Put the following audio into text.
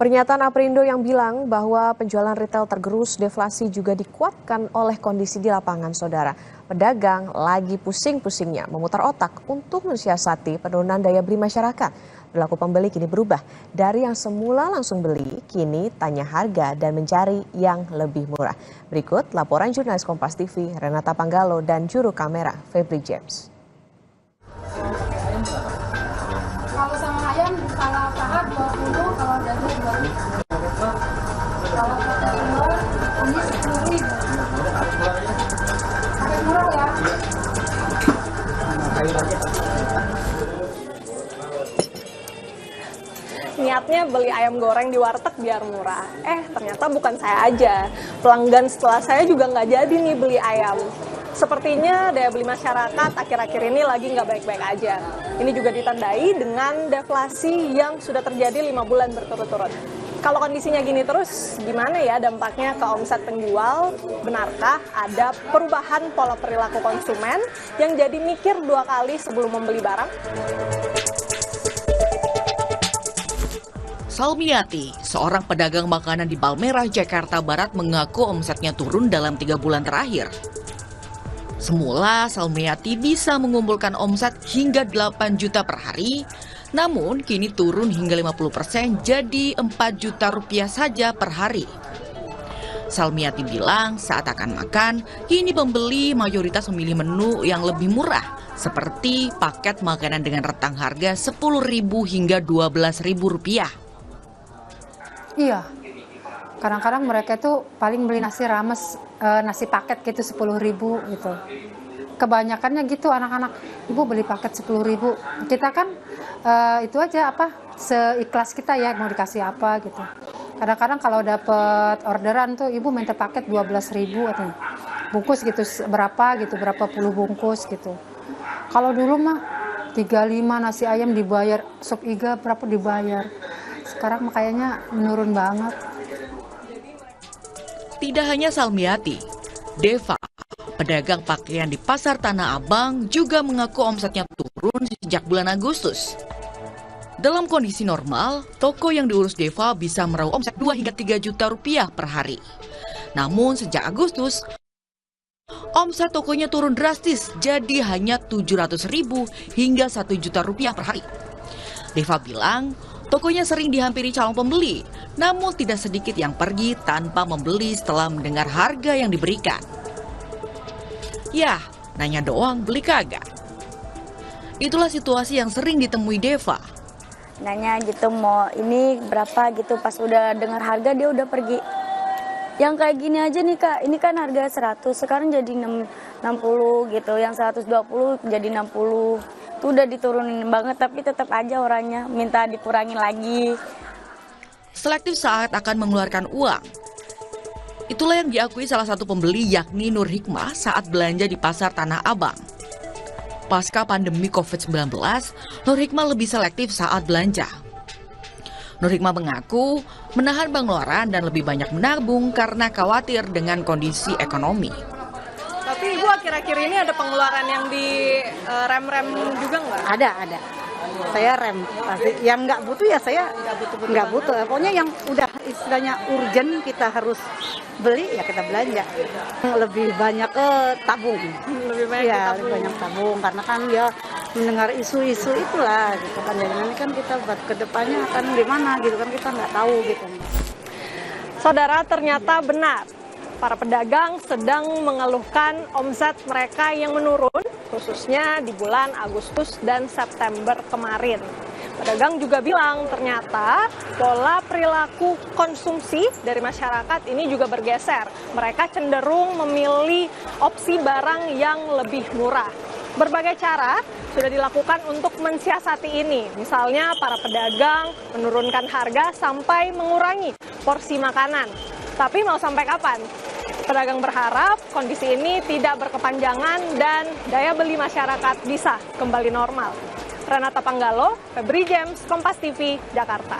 Pernyataan Aprindo yang bilang bahwa penjualan retail tergerus deflasi juga dikuatkan oleh kondisi di lapangan, saudara. Pedagang lagi pusing-pusingnya memutar otak untuk mensiasati penurunan daya beli masyarakat. Perilaku pembeli kini berubah. Dari yang semula langsung beli, kini tanya harga dan mencari yang lebih murah. Berikut laporan jurnalis Kompas TV, Renata Panggalo dan juru kamera Febri James. Kalau sama ayam, kalau paha 20, kalau daging 20. Kalau kata telur, ini 10.000. Agak murah ya. Niatnya beli ayam goreng di warteg biar murah. Ternyata bukan saya aja. Pelanggan setelah saya juga nggak jadi nih beli ayam. Sepertinya daya beli masyarakat akhir-akhir ini lagi nggak baik-baik aja. Ini juga ditandai dengan deflasi yang sudah terjadi 5 bulan berturut-turut. Kalau kondisinya gini terus, gimana ya dampaknya ke omset penjual? Benarkah ada perubahan pola perilaku konsumen yang jadi mikir 2 kali sebelum membeli barang? Salmiati, seorang pedagang makanan di Palmerah, Jakarta Barat, mengaku omsetnya turun dalam 3 bulan terakhir. Semula, Salmiati bisa mengumpulkan omset hingga 8 juta per hari, namun kini turun hingga 50% jadi 4 juta rupiah saja per hari. Salmiati bilang saat akan makan, kini pembeli mayoritas memilih menu yang lebih murah, seperti paket makanan dengan rentang harga Rp10.000 hingga Rp12.000. Iya, kadang-kadang mereka tuh paling beli nasi rames, nasi paket gitu 10.000 gitu. Kebanyakannya gitu anak-anak, ibu beli paket 10.000. Kita kan itu aja seikhlas kita ya mau dikasih apa gitu. Kadang-kadang kalau dapat orderan tuh ibu minta paket 12.000 atau bungkus gitu berapa puluh bungkus gitu. Kalau dulu mah 35 nasi ayam dibayar, sop iga berapa dibayar. Sekarang kayaknya menurun banget. Tidak hanya Salmiati, Deva, pedagang pakaian di Pasar Tanah Abang, juga mengaku omsetnya turun sejak bulan Agustus. Dalam kondisi normal, toko yang diurus Deva bisa meraup omset 2 hingga 3 juta rupiah per hari. Namun sejak Agustus, omset tokonya turun drastis jadi hanya 700.000 hingga 1 juta rupiah per hari. Deva bilang, tokonya sering dihampiri calon pembeli, namun tidak sedikit yang pergi tanpa membeli setelah mendengar harga yang diberikan. Yah, nanya doang, beli kagak. Itulah situasi yang sering ditemui Deva. Nanya gitu mau ini berapa gitu, pas udah dengar harga dia udah pergi. Yang kayak gini aja nih kak, ini kan harga 100, sekarang jadi 60 gitu, yang 120 jadi 60. Itu udah diturunin banget, tapi tetap aja orangnya minta dikurangin lagi. Selektif saat akan mengeluarkan uang. Itulah yang diakui salah satu pembeli yakni Nur Hikmah saat belanja di Pasar Tanah Abang. Pasca pandemi COVID-19, Nur Hikmah lebih selektif saat belanja. Nur Hikmah mengaku menahan pengeluaran dan lebih banyak menabung karena khawatir dengan kondisi ekonomi. Tapi ibu akhir-akhir ini ada pengeluaran yang di rem-rem juga nggak? Ada. Saya rem pasti. Yang nggak butuh ya saya nggak butuh. Pokoknya yang udah istilahnya urgent kita harus beli ya kita belanja. Lebih banyak tabung. Lebih banyak ya, lebih banyak tabung karena kan ya mendengar isu-isu itulah gitu kan. Jadi nanti kan kita buat kedepannya akan gimana gitu kan kita nggak tahu gitu. Saudara, ternyata benar. Para pedagang sedang mengeluhkan omset mereka yang menurun, khususnya di bulan Agustus dan September kemarin. Pedagang juga bilang ternyata pola perilaku konsumsi dari masyarakat ini juga bergeser. Mereka cenderung memilih opsi barang yang lebih murah. Berbagai cara sudah dilakukan untuk mensiasati ini. Misalnya para pedagang menurunkan harga sampai mengurangi porsi makanan. Tapi mau sampai kapan? Pedagang berharap kondisi ini tidak berkepanjangan dan daya beli masyarakat bisa kembali normal. Renata Panggalo, Febri James, Kompas TV, Jakarta.